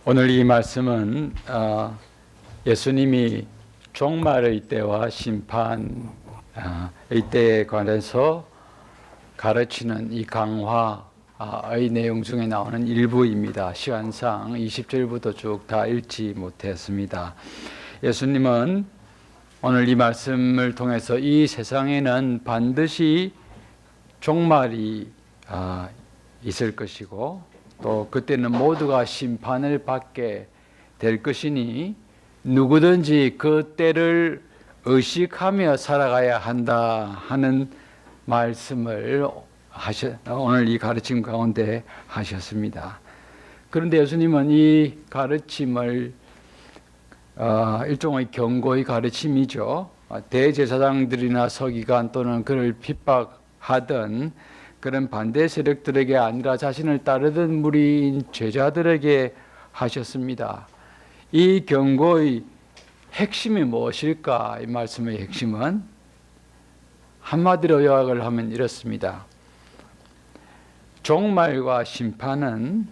오늘 이 말씀은 예수님이 종말의 때와 심판의 때에 관해서 가르치는 이 강화의 내용 중에 나오는 일부입니다. 시간상 20절부터 쭉 다 읽지 못했습니다. 예수님은 오늘 이 말씀을 통해서 이 세상에는 반드시 종말이 있을 것이고 또 그때는 모두가 심판을 받게 될 것이니 누구든지 그 때를 의식하며 살아가야 한다 하는 말씀을 오늘 이 가르침 가운데 하셨습니다. 그런데 예수님은 이 가르침을 일종의 경고의 가르침이죠. 대제사장들이나 서기관 또는 그를 핍박하던 그런 반대 세력들에게 아니라 자신을 따르던 무리인 제자들에게 하셨습니다. 이 경고의 핵심이 무엇일까? 이 말씀의 핵심은 한마디로 요약을 하면 이렇습니다. 종말과 심판은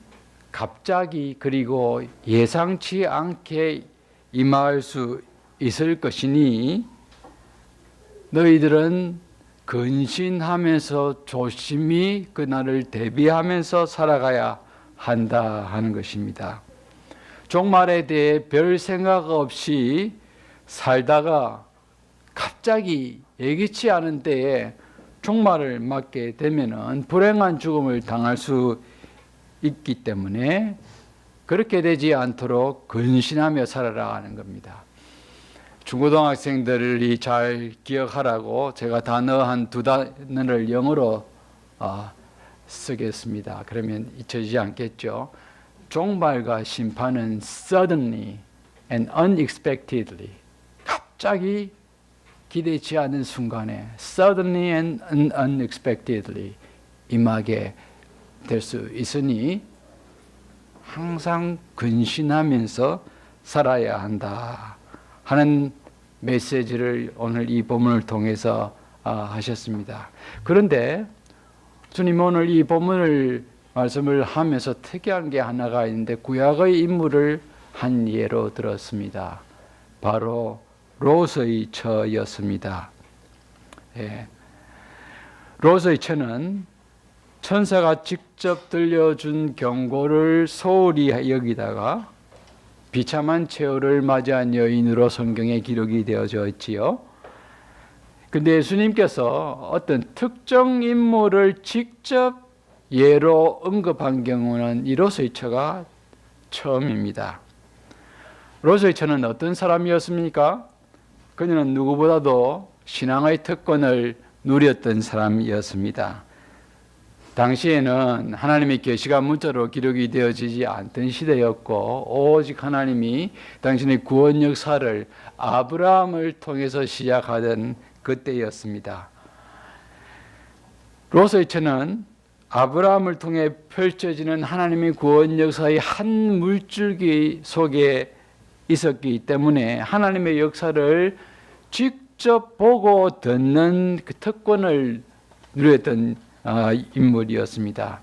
갑자기 그리고 예상치 않게 임할 수 있을 것이니 너희들은 근신하면서 조심히 그날을 대비하면서 살아가야 한다 하는 것입니다. 종말에 대해 별 생각 없이 살다가 갑자기 예기치 않은 때에 종말을 맞게 되면은 불행한 죽음을 당할 수 있기 때문에 그렇게 되지 않도록 근신하며 살아라 하는 겁니다. 중고등학생들이 잘 기억하라고 제가 단어 한 두 단어를 영어로 쓰겠습니다. 그러면 잊혀지지 않겠죠. 종말과 심판은 suddenly and unexpectedly, 갑자기 기대치 않은 순간에 suddenly and unexpectedly 임하게 될 수 있으니 항상 근신하면서 살아야 한다 하는 메시지를 오늘 이 본문을 통해서 하셨습니다. 그런데 주님 오늘 이 본문을 말씀을 하면서 특이한 게 하나가 있는데 구약의 인물을 한 예로 들었습니다. 바로 롯의 처였습니다. 롯의 처는 천사가 직접 들려준 경고를 소홀히 여기다가 비참한 최후를 맞이한 여인으로 성경에 기록이 되어져 있지요. 근데 예수님께서 어떤 특정 인물을 직접 예로 언급한 경우는 이 롯의 처가 처음입니다. 롯의 처는 어떤 사람이었습니까? 그녀는 누구보다도 신앙의 특권을 누렸던 사람이었습니다. 당시에는 하나님의 계시가 문자로 기록이 되어지지 않던 시대였고 오직 하나님이 당신의 구원 역사를 아브라함을 통해서 시작하던 그때였습니다. 롯의 처는 아브라함을 통해 펼쳐지는 하나님의 구원 역사의 한 물줄기 속에 있었기 때문에 하나님의 역사를 직접 보고 듣는 그 특권을 누렸던 인물이었습니다.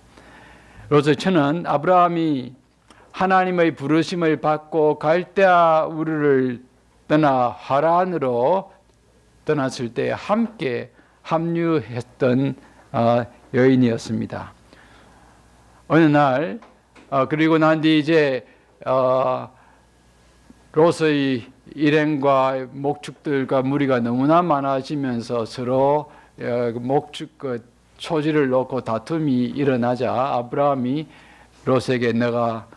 롯의 처는 아브라함이 하나님의 부르심을 받고 갈대아 우르를 떠나 하란으로 떠났을 때 함께 합류했던 여인이었습니다. 어느 날 그리고 난 뒤 이제 롯의 일행과 목축들과 무리가 너무나 많아지면서 서로 목축 초지를 놓고 다툼이 일어나자 아브라함이 롯에게 너가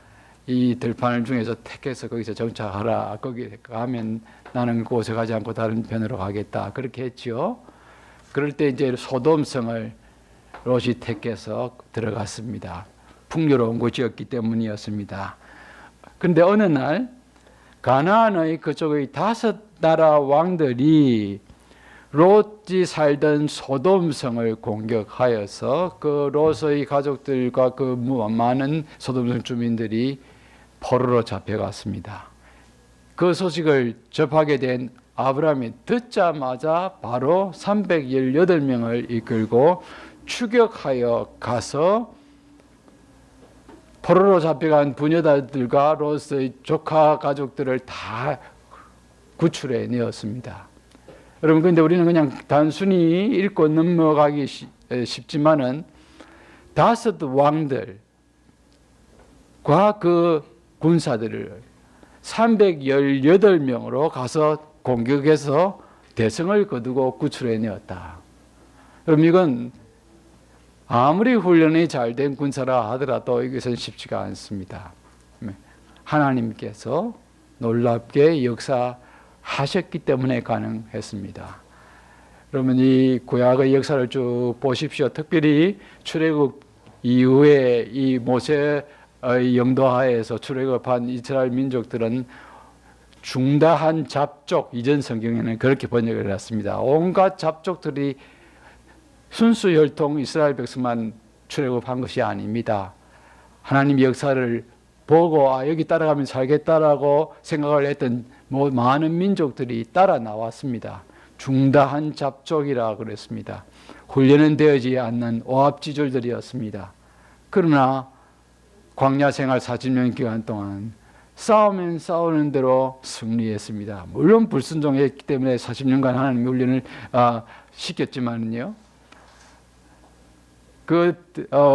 이 들판 중에서 택해서 거기서 정착하라. 거기 가면 나는 그곳에 가지 않고 다른 편으로 가겠다. 그렇게 했죠. 그럴 때 이제 소돔성을 롯이 택해서 들어갔습니다. 풍요로운 곳이었기 때문이었습니다. 그런데 어느 날 가나안의 그쪽의 5 나라 왕들이 롯이 살던 소돔성을 공격하여서 그 롯의 가족들과 그 많은 소돔성 주민들이 포로로 잡혀갔습니다. 그 소식을 접하게 된 아브라함이 듣자마자 바로 318명을 이끌고 추격하여 가서 포로로 잡혀간 부녀들과 롯의 조카 가족들을 다 구출해 내었습니다. 여러분, 근데 우리는 그냥 단순히 읽고 넘어가기 쉽지만은 5 왕들과 그 군사들을 318명으로 가서 공격해서 대성을 거두고 구출해 내었다. 그럼 이건 아무리 훈련이 잘 된 군사라 하더라도 이것은 쉽지가 않습니다. 하나님께서 놀랍게 역사하셨기 때문에 가능했습니다. 그러면 이 구약의 역사를 쭉 보십시오. 특별히 출애굽 이후에 이 모세의 영도하에서 출애굽한 이스라엘 민족들은 중다한 잡족, 이전 성경에는 그렇게 번역을 해놨습니다. 온갖 잡족들이 순수 혈통 이스라엘 백성만 출애굽한 것이 아닙니다. 하나님의 역사를 보고 여기 따라가면 살겠다라고 생각을 했던 많은 민족들이 따라 나왔습니다. 중다한 잡족이라 그랬습니다. 훈련은 되어지 않는 오합지졸들이었습니다. 그러나 광야 생활 40년 기간 동안 싸우면 싸우는 대로 승리했습니다. 물론 불순종했기 때문에 40년간 하나님의 훈련을 시켰지만요.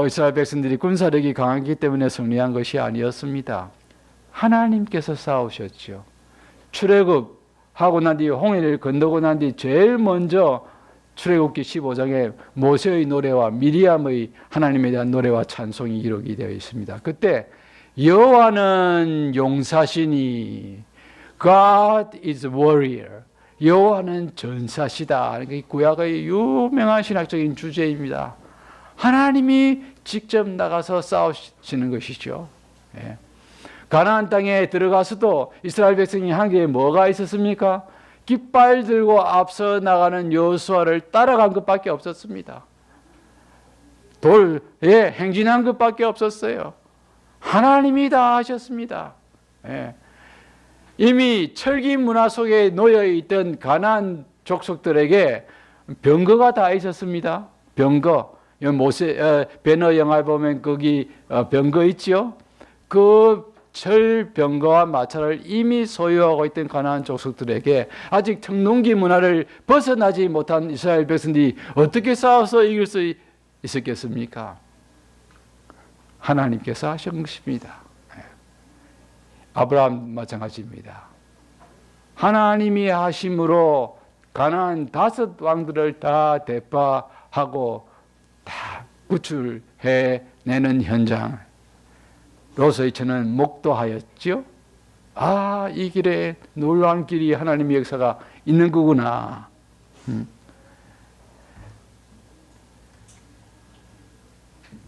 이스라엘 백성들이 군사력이 강하기 때문에 승리한 것이 아니었습니다. 하나님께서 싸우셨죠. 출애굽하고 난 뒤 홍해를 건너고 난 뒤 제일 먼저 출애굽기 15장에 모세의 노래와 미리암의 하나님에 대한 노래와 찬송이 기록이 되어 있습니다. 그때 여호와는 용사시니 God is warrior. 여호와는 전사시다. 구약의 유명한 신학적인 주제입니다. 하나님이 직접 나가서 싸우시는 것이죠. 예. 가나안 땅에 들어가서도 이스라엘 백성이 한 게 뭐가 있었습니까? 깃발 들고 앞서 나가는 여호수아를 따라간 것밖에 없었습니다. 돌에 행진한 것밖에 없었어요. 하나님이 다 하셨습니다. 예. 이미 철기 문화 속에 놓여 있던 가나안 족속들에게 병거가 다 있었습니다. 병거. 배너 영화에 보면 거기 병거 있죠. 그 철병거와 마차를 이미 소유하고 있던 가나안 족속들에게 아직 청동기 문화를 벗어나지 못한 이스라엘 백성들이 어떻게 싸워서 이길 수 있었겠습니까? 하나님께서 하신 것입니다. 아브라함 마찬가지입니다. 하나님이 하심으로 가나안 5 왕들을 다 대파하고 다 구출해내는 현장. 롯의 처는 목도하였죠. 이 길에 놀라운 길이 하나님의 역사가 있는 거구나.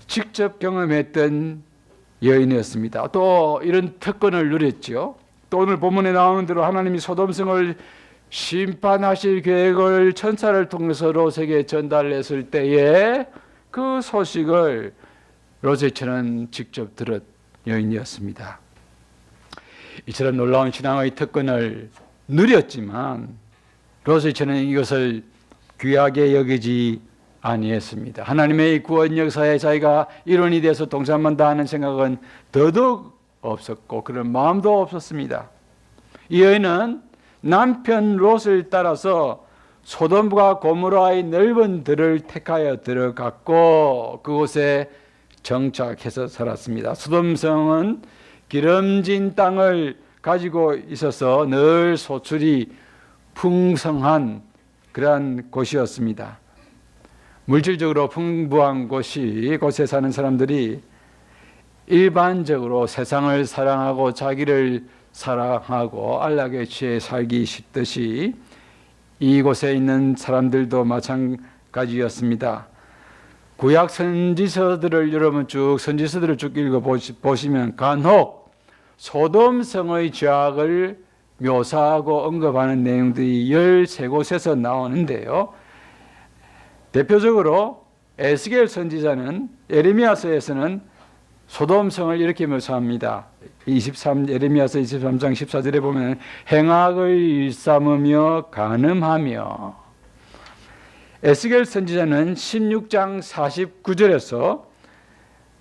직접 경험했던 여인이었습니다. 또 이런 특권을 누렸죠. 또 오늘 본문에 나오는 대로 하나님이 소돔성을 심판하실 계획을 천사를 통해서 롯에게 전달했을 때에 그 소식을 롯의 처는 직접 들었 여인이었습니다. 이처럼 놀라운 신앙의 특권을 누렸지만 롯의 처는 이것을 귀하게 여기지 아니했습니다. 하나님의 구원 역사에 자기가 일원이 돼서 동참만 다하는 생각은 더더욱 없었고 그런 마음도 없었습니다. 이 여인은 남편 롯을 따라서 소돔과 고모라의 넓은 들을 택하여 들어갔고 그곳에 정착해서 살았습니다. 소돔성은 기름진 땅을 가지고 있어서 늘 소출이 풍성한 그러한 곳이었습니다. 물질적으로 풍부한 곳에 사는 사람들이 일반적으로 세상을 사랑하고 자기를 사랑하고 안락에 취해 살기 쉽듯이 이곳에 있는 사람들도 마찬가지였습니다. 구약 선지서들을 여러분 선지서들을 쭉 읽어 보시면 간혹 소돔성의 죄악을 묘사하고 언급하는 내용들이 13곳에서 나오는데요. 대표적으로 에스겔 선지자는 예레미야서에서는 소돔성을 이렇게 묘사합니다. 예레미야서 23장 14절에 보면 행악을 일삼으며 간음하며, 에스겔 선지자는 16장 49절에서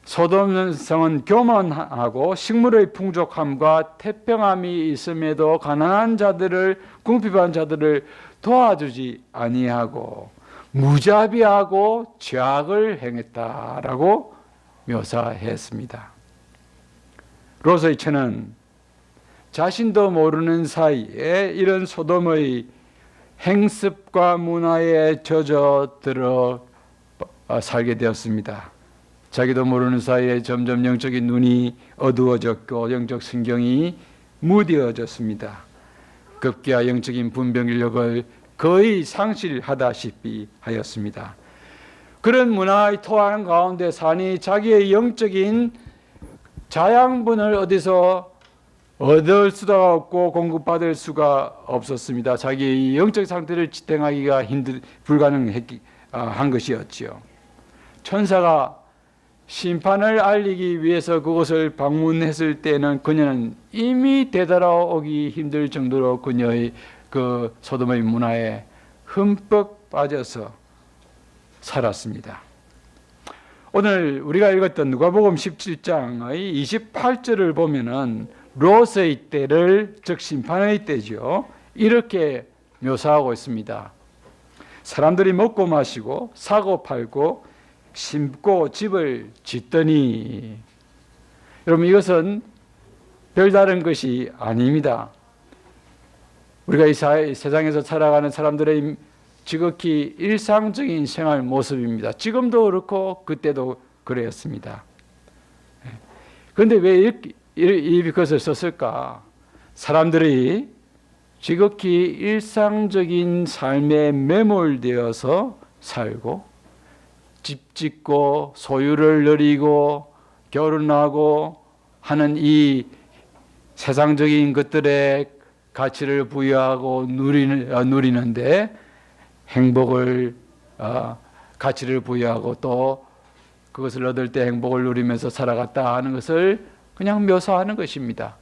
소돔성은 교만하고 식물의 풍족함과 태평함이 있음에도 가난한 자들을, 궁핍한 자들을 도와주지 아니하고 무자비하고 죄악을 행했다라고 묘사했습니다. 롯의 자신도 모르는 사이에 이런 소돔의 행습과 문화에 젖어들어 살게 되었습니다. 자기도 모르는 사이에 점점 영적인 눈이 어두워졌고 영적 신경이 무뎌졌습니다. 급기야 영적인 분별력을 거의 상실하다시피 하였습니다. 그런 문화의 토한 가운데 사니 자기의 영적인 자양분을 어디서 얻을 수가 없고 공급받을 수가 없었습니다. 자기의 영적 상태를 지탱하기가 불가능한 것이었지요. 천사가 심판을 알리기 위해서 그곳을 방문했을 때는 그녀는 이미 되돌아오기 힘들 정도로 그녀의 그 소돔의 문화에 흠뻑 빠져서 살았습니다. 오늘 우리가 읽었던 누가복음 17장의 28절을 보면은 롯의 때를, 즉 심판의 때죠, 이렇게 묘사하고 있습니다. 사람들이 먹고 마시고 사고 팔고 심고 집을 짓더니, 여러분 이것은 별다른 것이 아닙니다. 우리가 이 세상에서 살아가는 사람들의 지극히 일상적인 생활 모습입니다. 지금도 그렇고 그때도 그랬습니다. 그런데 왜 이것을 썼을까? 사람들이 지극히 일상적인 삶에 매몰되어서 살고 집 짓고 소유를 누리고 결혼하고 하는 이 세상적인 것들에 가치를 부여하고 누리는데 행복을 가치를 부여하고 또 그것을 얻을 때 행복을 누리면서 살아갔다 하는 것을 그냥 묘사하는 것입니다.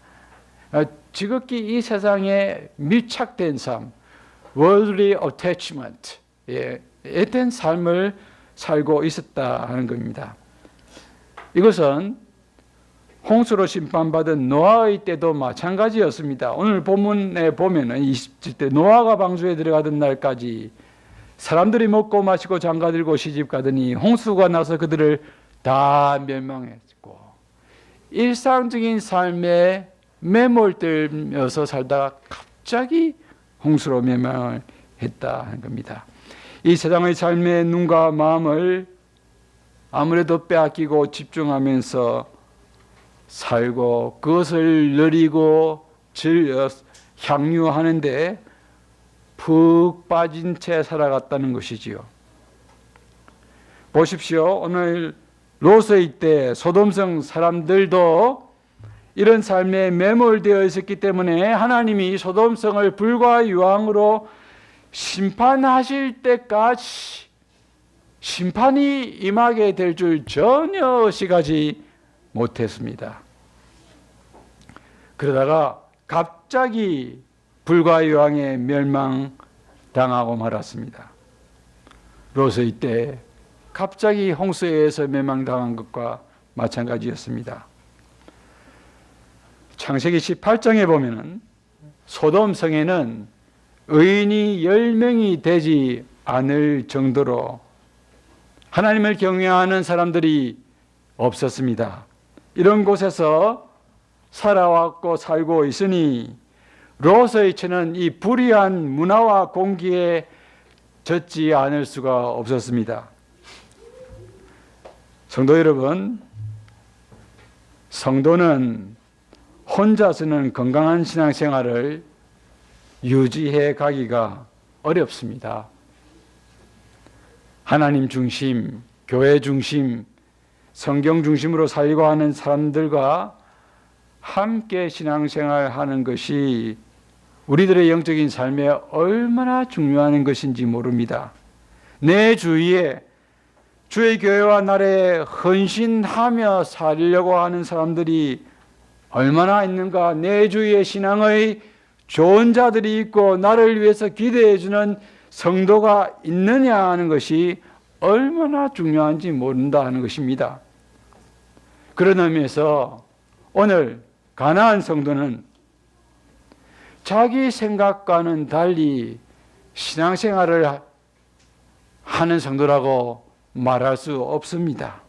지극히 이 세상에 밀착된 삶, worldly attachment, 된 삶을 살고 있었다 하는 겁니다. 이것은 홍수로 심판받은 노아의 때도 마찬가지였습니다. 오늘 본문에 보면은 27대 노아가 방주에 들어가던 날까지 사람들이 먹고 마시고 장가들고 시집가더니 홍수가 나서 그들을 다 멸망했고, 일상적인 삶에 매몰되면서 살다가 갑자기 홍수로 멸망을 했다 하는 겁니다. 이 세상의 삶의 눈과 마음을 아무래도 빼앗기고 집중하면서 살고 그것을 누리고 향유하는데 푹 빠진 채 살아갔다는 것이지요. 보십시오. 오늘 롯의 때 소돔성 사람들도 이런 삶에 매몰되어 있었기 때문에 하나님이 소돔성을 불과 유황으로 심판하실 때까지 심판이 임하게 될 줄 전혀 의식하지 못했습니다. 그러다가 갑자기 불과 유황에 멸망당하고 말았습니다. 롯의 때 갑자기 홍수에 의해서 멸망당한 것과 마찬가지였습니다. 창세기 18장에 보면은 소돔 성에는 의인이 10명이 되지 않을 정도로 하나님을 경외하는 사람들이 없었습니다. 이런 곳에서 살아왔고 살고 있으니 롯의 처는 이 불의한 문화와 공기에 젖지 않을 수가 없었습니다. 성도 여러분, 성도는 혼자서는 건강한 신앙생활을 유지해 가기가 어렵습니다. 하나님 중심, 교회 중심, 성경 중심으로 살려고 하는 사람들과 함께 신앙생활 하는 것이 우리들의 영적인 삶에 얼마나 중요한 것인지 모릅니다. 내 주위에 주의 교회와 나라에 헌신하며 살려고 하는 사람들이 얼마나 있는가, 내 주위에 신앙의 좋은 자들이 있고 나를 위해서 기대해 주는 성도가 있느냐 하는 것이 얼마나 중요한지 모른다 하는 것입니다. 그런 의미에서 오늘 가나안 성도는 자기 생각과는 달리 신앙생활을 하는 성도라고 말할 수 없습니다.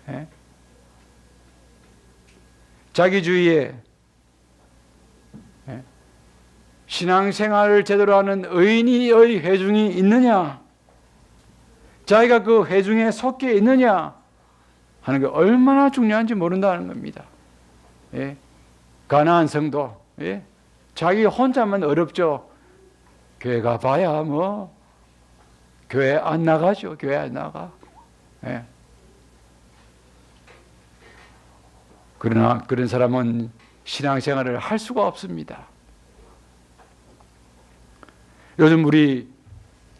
예? 자기 주위에 신앙생활을 제대로 하는 의인의 회중이 있느냐, 자기가 그 회중에 속해 있느냐 하는 게 얼마나 중요한지 모른다는 겁니다. 예? 가나안 성도, 예? 자기 혼자만 어렵죠. 교회 가봐야 뭐 교회 안 나가죠. 교회 안 나가. 예. 그러나 그런 사람은 신앙생활을 할 수가 없습니다. 요즘 우리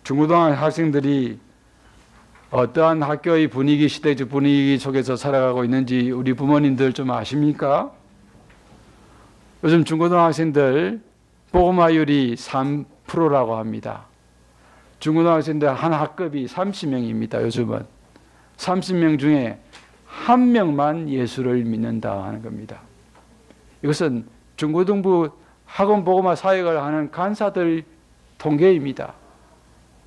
중고등학교 학생들이 어떠한 학교의 분위기, 시대적 분위기 속에서 살아가고 있는지 우리 부모님들 좀 아십니까? 요즘 중고등학생들 복음화율이 3%라고 합니다. 중고등학생들 한 학급이 30명입니다. 요즘은 30명 중에 한 명만 예수를 믿는다 하는 겁니다. 이것은 중고등부 학원 복음화 사역을 하는 간사들 통계입니다.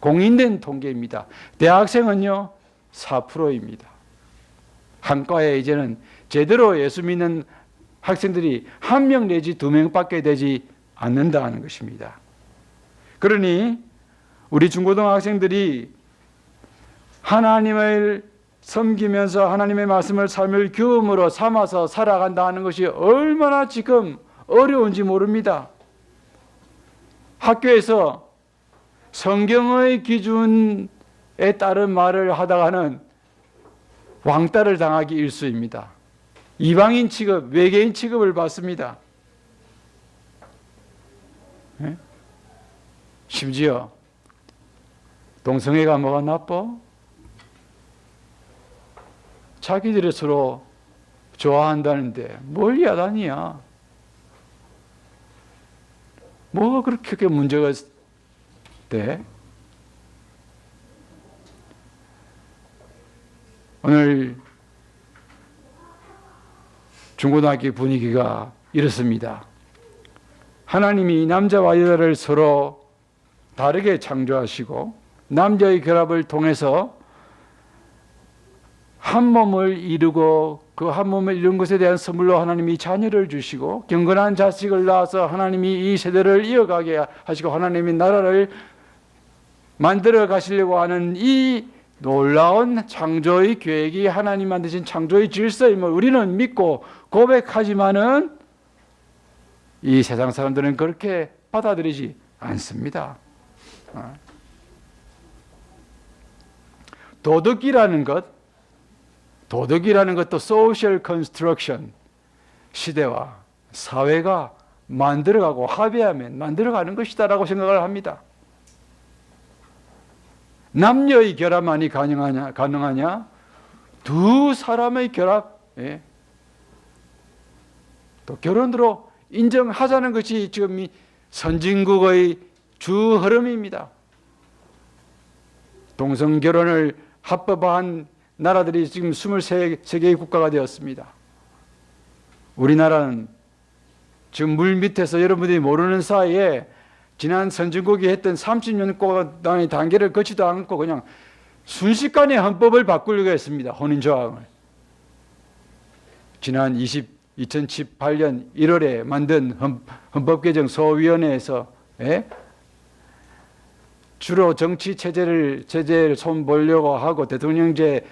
공인된 통계입니다. 대학생은요 4%입니다. 한과에 이제는 제대로 예수 믿는 학생들이 한 명 내지 두 명밖에 되지 않는다는 것입니다. 그러니 우리 중고등학생들이 하나님을 섬기면서 하나님의 말씀을 삶을 교훈으로 삼아서 살아간다는 것이 얼마나 지금 어려운지 모릅니다. 학교에서 성경의 기준에 따른 말을 하다가는 왕따를 당하기 일쑤입니다. 이방인 취급, 외계인 취급을 받습니다. 네? 심지어 동성애가 뭐가 나빠? 자기들이 서로 좋아한다는데 뭘 야단이야? 뭐가 그렇게 문제가 돼? 오늘 중고등학교 분위기가 이렇습니다. 하나님이 남자와 여자를 서로 다르게 창조하시고 남자의 결합을 통해서 한 몸을 이루고 그 한 몸을 이룬 것에 대한 선물로 하나님이 자녀를 주시고 경건한 자식을 낳아서 하나님이 이 세대를 이어가게 하시고 하나님의 나라를 만들어 가시려고 하는 이 놀라운 창조의 계획이 하나님 만드신 창조의 질서임을 우리는 믿고 고백하지만은 이 세상 사람들은 그렇게 받아들이지 않습니다. 도덕이라는 것도 social construction, 시대와 사회가 만들어가고 합의하면 만들어가는 것이다라고 생각을 합니다. 남녀의 결합만이 가능하냐? 두 사람의 결합, 예. 또 결혼으로 인정하자는 것이 지금 이 선진국의 주 흐름입니다. 동성결혼을 합법화한 나라들이 지금 23개의 국가가 되었습니다. 우리나라는 지금 물 밑에서 여러분들이 모르는 사이에 지난 선진국이 했던 30년간의 단계를 거치도 않고 그냥 순식간에 헌법을 바꾸려고 했습니다. 혼인조항을. 지난 2018년 1월에 만든 헌법개정소위원회에서 주로 정치 체제를 손보려고 하고 대통령제,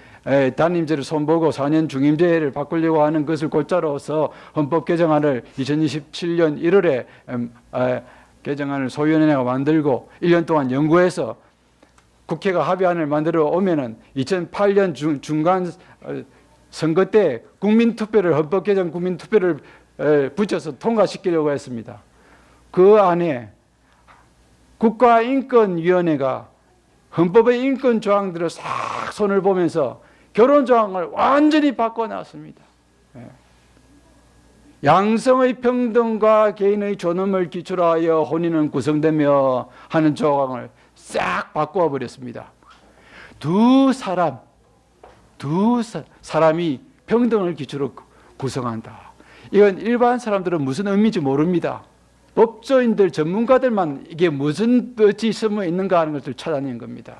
단임제를 손보고 4년 중임제를 바꾸려고 하는 것을 골자로서 헌법 개정안을 2027년 1월에 개정안을 소위원회가 만들고 1년 동안 연구해서 국회가 합의안을 만들어 오면은 2008년 중간 선거 때 국민투표를 헌법 개정 국민투표를 붙여서 통과시키려고 했습니다. 그 안에 국가인권위원회가 헌법의 인권 조항들을 싹 손을 보면서 결혼 조항을 완전히 바꿔놨습니다. 양성의 평등과 개인의 존엄을 기초로 하여 혼인은 구성되며 하는 조항을 싹 바꾸어 버렸습니다. 두 사람, 두 사람이 평등을 기초로 구성한다. 이건 일반 사람들은 무슨 의미인지 모릅니다. 법조인들, 전문가들만 이게 무슨 뜻이 숨어 있는가 하는 것을 찾아낸 겁니다.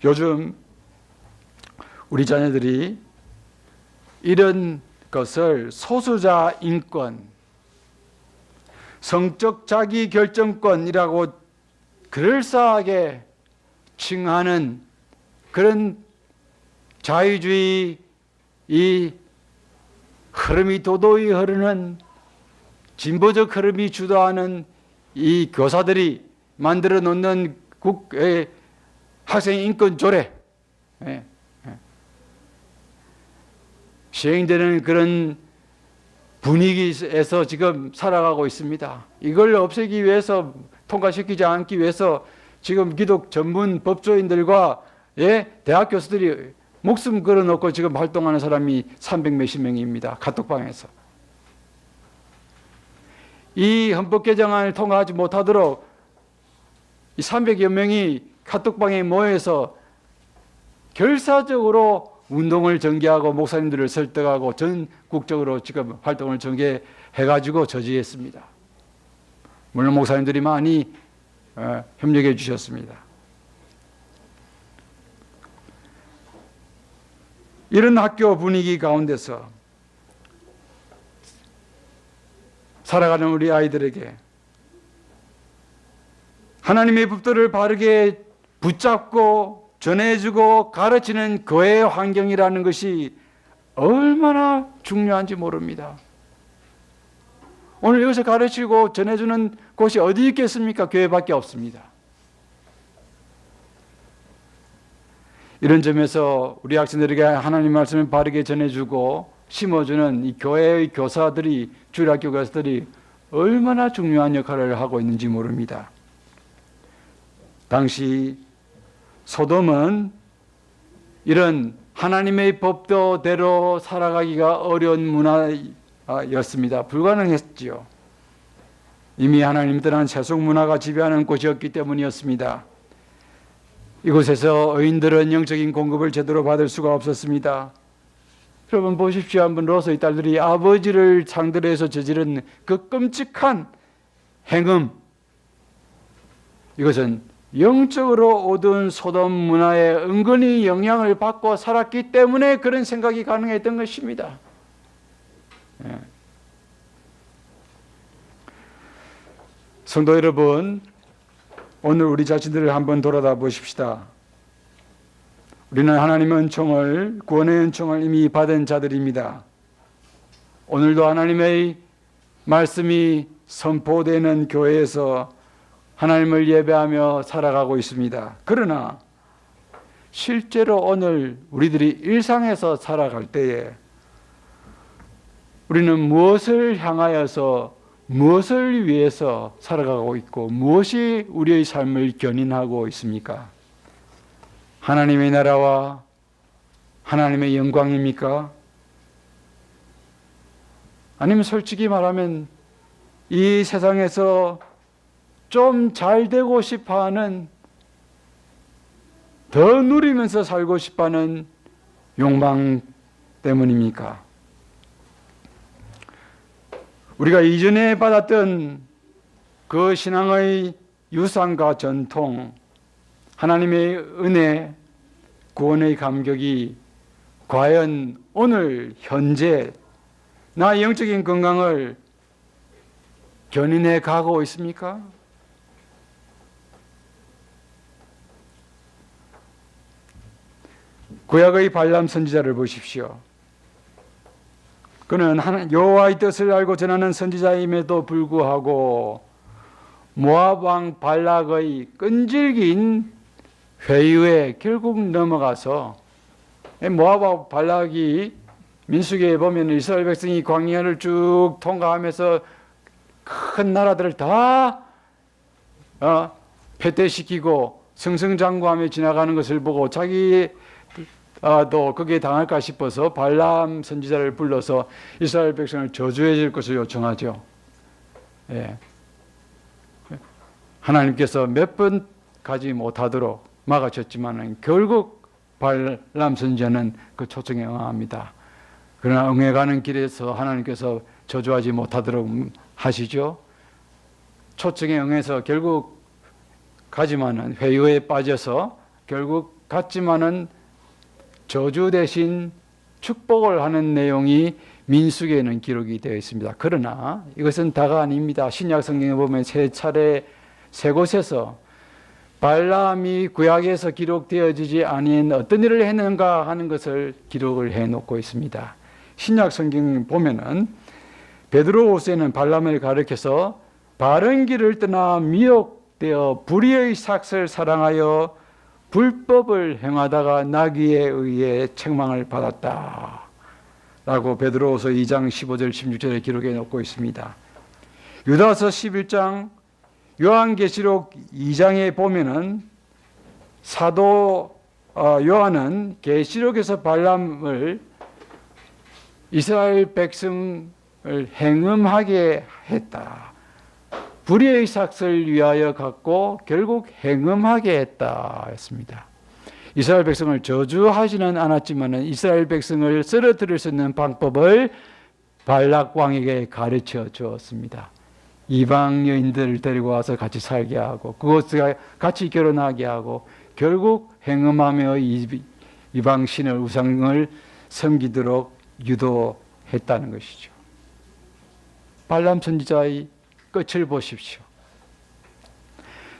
요즘 우리 자녀들이 이런 것을 소수자 인권, 성적 자기 결정권이라고 그럴싸하게 칭하는 그런 자유주의 이 흐름이 도도히 흐르는 진보적 흐름이 주도하는 이 교사들이 만들어 놓는 국의 학생 인권 조례, 시행되는 그런 분위기에서 지금 살아가고 있습니다. 이걸 없애기 위해서, 통과시키지 않기 위해서 지금 기독 전문 법조인들과 대학 교수들이 목숨 걸어놓고 지금 활동하는 사람이 300 몇십 명입니다. 카톡방에서. 이 헌법 개정안을 통과하지 못하도록 이 300여 명이 카톡방에 모여서 결사적으로 운동을 전개하고 목사님들을 설득하고 전국적으로 지금 활동을 전개해가지고 저지했습니다. 물론 목사님들이 많이 협력해 주셨습니다. 이런 학교 분위기 가운데서 살아가는 우리 아이들에게 하나님의 법도를 바르게 붙잡고 전해주고 가르치는 교회 환경이라는 것이 얼마나 중요한지 모릅니다. 오늘 여기서 가르치고 전해주는 곳이 어디 있겠습니까? 교회밖에 없습니다. 이런 점에서 우리 학생들에게 하나님 말씀을 바르게 전해주고 심어주는 이 교회의 교사들이, 주일학교 교사들이 얼마나 중요한 역할을 하고 있는지 모릅니다. 당시 소돔은 이런 하나님의 법도대로 살아가기가 어려운 문화였습니다. 불가능했지요. 이미 하나님 떠난 세속 문화가 지배하는 곳이었기 때문이었습니다. 이곳에서 의인들은 영적인 공급을 제대로 받을 수가 없었습니다. 여러분 보십시오. 한번 로서의 딸들이 아버지를 상대로 해서 저지른 그 끔찍한 행음, 이것은 영적으로 얻은 소돔 문화에 은근히 영향을 받고 살았기 때문에 그런 생각이 가능했던 것입니다. 성도 여러분, 오늘 우리 자신들을 한번 돌아다 보십시다. 우리는 하나님의 은총을, 구원의 은총을 이미 받은 자들입니다. 오늘도 하나님의 말씀이 선포되는 교회에서 하나님을 예배하며 살아가고 있습니다. 그러나 실제로 오늘 우리들이 일상에서 살아갈 때에 우리는 무엇을 향하여서, 무엇을 위해서 살아가고 있고 무엇이 우리의 삶을 견인하고 있습니까? 하나님의 나라와 하나님의 영광입니까? 아니면 솔직히 말하면 이 세상에서 좀 잘 되고 싶어하는, 더 누리면서 살고 싶어하는 욕망 때문입니까? 우리가 이전에 받았던 그 신앙의 유산과 전통, 하나님의 은혜, 구원의 감격이 과연 오늘 현재 나의 영적인 건강을 견인해 가고 있습니까? 구약의 발람 선지자를 보십시오. 그는 여호와의 뜻을 알고 전하는 선지자임에도 불구하고 모압 왕 발락의 끈질긴 회유에 결국 넘어가서, 모압 왕 발락이 민수기에 보면 이스라엘 백성이 광야를 쭉 통과하면서 큰 나라들을 다 패퇴시키고 승승장구하며 지나가는 것을 보고 자기 또 거기에 당할까 싶어서 발람 선지자를 불러서 이스라엘 백성을 저주해 줄 것을 요청하죠. 예. 하나님께서 몇 번 가지 못하도록 막아줬지만 결국 발람 선지자는 그 초청에 응합니다. 그러나 응해가는 길에서 하나님께서 저주하지 못하도록 하시죠. 초청에 응해서 결국 가지만은 회유에 빠져서 결국 갔지만은 저주 대신 축복을 하는 내용이 민수기에는 기록이 되어 있습니다. 그러나 이것은 다가 아닙니다. 신약 성경에 보면 세 차례 세 곳에서 발람이 구약에서 기록되어지지 아닌 어떤 일을 했는가 하는 것을 기록을 해놓고 있습니다. 신약 성경 보면은 베드로후서에는 발람을 가리켜서 바른 길을 떠나 미혹되어 불의의 삭을 사랑하여 불법을 행하다가 나귀에 의해 책망을 받았다 라고 베드로후서 2장 15절 16절에 기록해 놓고 있습니다. 유다서 11장 요한계시록 2장에 보면은 사도 요한은 계시록에서 발람을 이스라엘 백성을 행음하게 했다. 불의의 삭을 위하여 갖고 결국 행음하게 했다 했습니다. 이스라엘 백성을 저주하지는 않았지만 이스라엘 백성을 쓰러뜨릴 수 있는 방법을 발락 왕에게 가르쳐 주었습니다. 이방 여인들을 데리고 와서 같이 살게 하고 그것과 같이 결혼하게 하고 결국 행음하며 이방 신을 우상을 섬기도록 유도했다는 것이죠. 발람 선지자의 끝을 보십시오.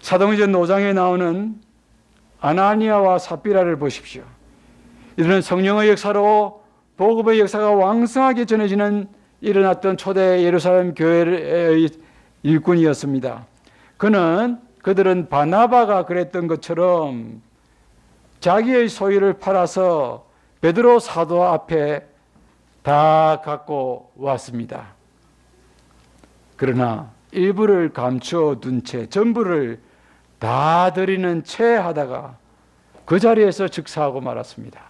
사도행전 5장에 나오는 아나니아와 삽비라를 보십시오. 이들은 성령의 역사로 복음의 역사가 왕성하게 전해지는 일어났던 초대 예루살렘 교회의 일꾼이었습니다. 그들은 바나바가 그랬던 것처럼 자기의 소유를 팔아서 베드로 사도 앞에 다 갖고 왔습니다. 그러나 일부를 감추어 둔 채 전부를 다 드리는 채 하다가 그 자리에서 즉사하고 말았습니다.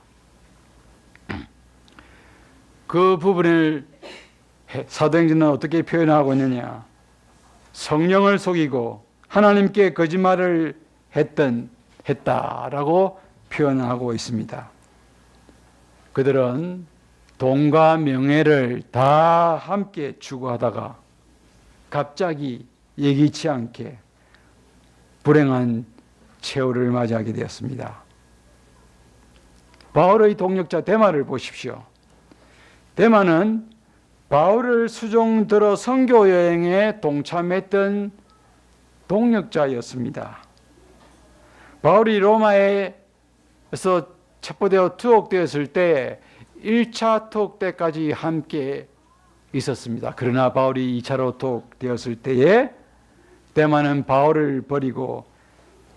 그 부분을 사도행전은 어떻게 표현하고 있느냐? 성령을 속이고 하나님께 거짓말을 했다라고 표현하고 있습니다. 그들은 돈과 명예를 다 함께 추구하다가 갑자기 예기치 않게 불행한 최후를 맞이하게 되었습니다. 바울의 동역자 데마를 보십시오. 데마는 바울을 수종 들어 선교 여행에 동참했던 동역자였습니다. 바울이 로마에서 체포되어 투옥되었을 때 1차 투옥 때까지 함께 있었습니다. 그러나 바울이 2차로 투옥되었을 때에 데마는 바울을 버리고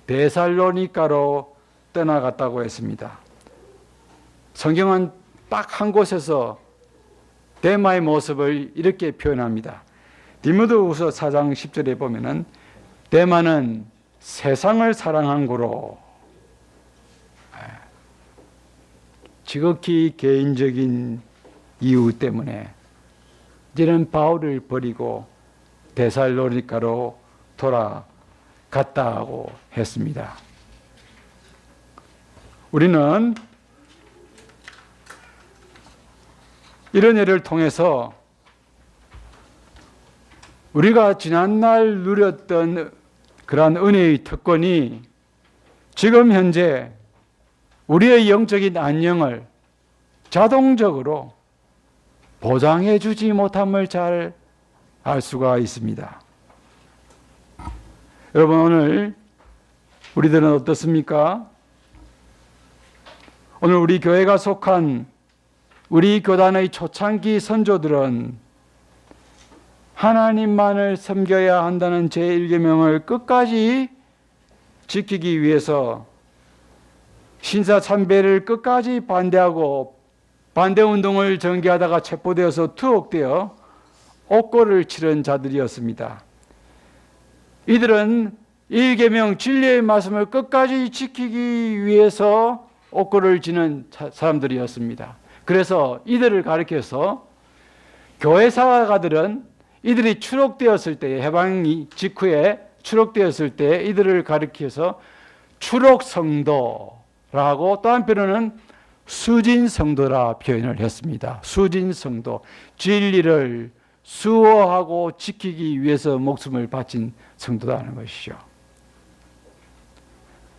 데살로니가로 떠나갔다고 했습니다. 성경은 딱 한 곳에서 데마의 모습을 이렇게 표현합니다. 디모데후서 4장 10절에 보면은 데마는 세상을 사랑한 고로 지극히 개인적인 이유 때문에 이제는 바울을 버리고 데살로니가로 돌아갔다고 했습니다. 우리는 이런 예를 통해서 우리가 지난날 누렸던 그러한 은혜의 특권이 지금 현재 우리의 영적인 안녕을 자동적으로 보장해 주지 못함을 잘 알 수가 있습니다. 여러분, 오늘 우리들은 어떻습니까? 오늘 우리 교회가 속한 우리 교단의 초창기 선조들은 하나님만을 섬겨야 한다는 제1계명을 끝까지 지키기 위해서 신사참배를 끝까지 반대하고 반대운동을 전개하다가 체포되어서 투옥되어 옥고를 치른 자들이었습니다. 이들은 1계명 진리의 말씀을 끝까지 지키기 위해서 옥고를 지는 사람들이었습니다. 그래서 이들을 가리켜서 교회 사가들은 이들이 추록되었을 때, 해방 직후에 추록되었을 때 이들을 가리켜서 추록 성도라고, 또 한편으로는 수진 성도라 표현을 했습니다. 수진 성도, 진리를 수호하고 지키기 위해서 목숨을 바친 성도라는 것이죠.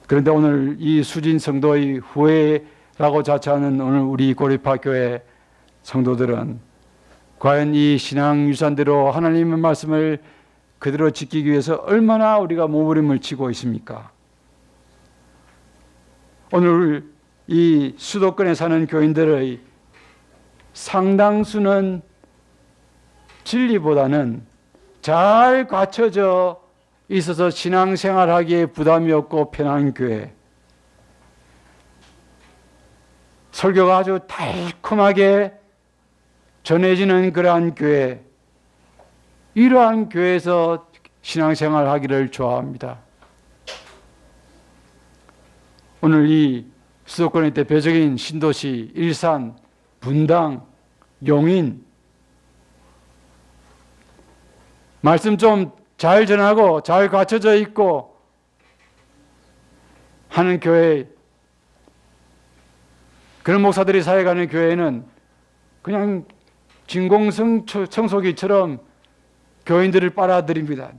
그런데 오늘 이 수진 성도의 후예라고 자처하는 오늘 우리 고리파 교회 성도들은 과연 이 신앙 유산대로 하나님의 말씀을 그대로 지키기 위해서 얼마나 우리가 몸부림을 치고 있습니까? 오늘 이 수도권에 사는 교인들의 상당수는 진리보다는 잘 갖춰져 있어서 신앙생활하기에 부담이 없고 편한 교회, 설교가 아주 달콤하게 전해지는 그러한 교회, 이러한 교회에서 신앙생활하기를 좋아합니다. 오늘 이 수도권의 대표적인 신도시 일산, 분당, 용인, 말씀 좀 잘 전하고 잘 갖춰져 있고 하는 교회, 그런 목사들이 사역하는 교회는 그냥 진공성 청소기처럼 교인들을 빨아들입니다.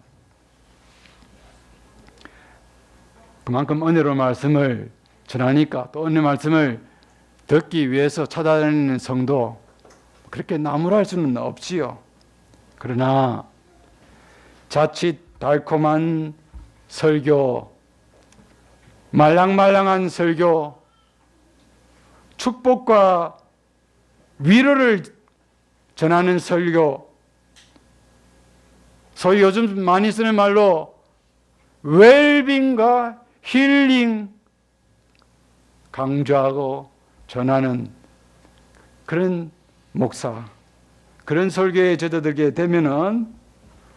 그만큼 은혜로운 말씀을 전하니까 또 은혜 말씀을 듣기 위해서 찾아다니는 성도, 그렇게 나무랄 수는 없지요. 그러나 자칫 달콤한 설교, 말랑말랑한 설교, 축복과 위로를 전하는 설교, 소위 요즘 많이 쓰는 말로 웰빙과 힐링 강조하고 전하는 그런 목사, 그런 설교에 젖어들게 되면은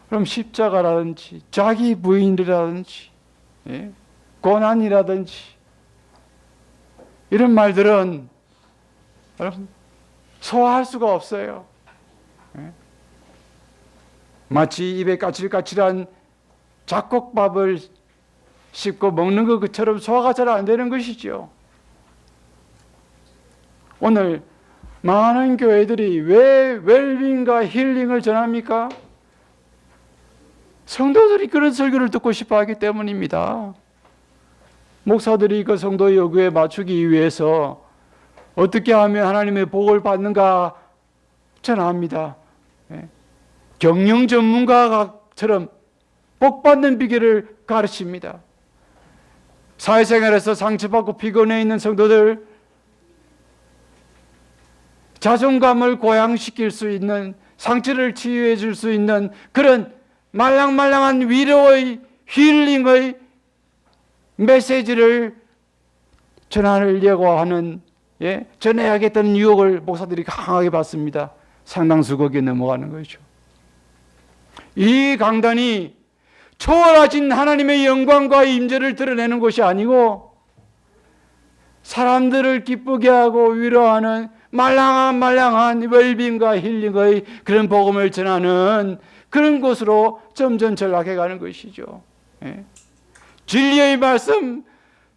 그럼 십자가라든지 자기 부인이라든지 고난이라든지 이런 말들은 여러분 소화할 수가 없어요. 마치 입에 까칠까칠한 잡곡밥을 씹고 먹는 것처럼 소화가 잘 안 되는 것이죠. 오늘 많은 교회들이 왜 웰빙과 힐링을 전합니까? 성도들이 그런 설교를 듣고 싶어 하기 때문입니다. 목사들이 그 성도의 요구에 맞추기 위해서 어떻게 하면 하나님의 복을 받는가 전합니다. 경영 전문가처럼 복 받는 비결을 가르칩니다. 사회생활에서 상처받고 피곤해 있는 성도들 자존감을 고양시킬 수 있는, 상처를 치유해 줄 수 있는 그런 말랑말랑한 위로의 힐링의 메시지를 전하려고 하는, 전해야겠다는 유혹을 목사들이 강하게 받습니다. 상당수 거기에 넘어가는 거죠. 이 강단이 초월하신 하나님의 영광과 임재를 드러내는 것이 아니고 사람들을 기쁘게 하고 위로하는 말랑한 웰빙과 힐링의 그런 복음을 전하는 그런 곳으로 점점 전락해 가는 것이죠. 진리의 말씀,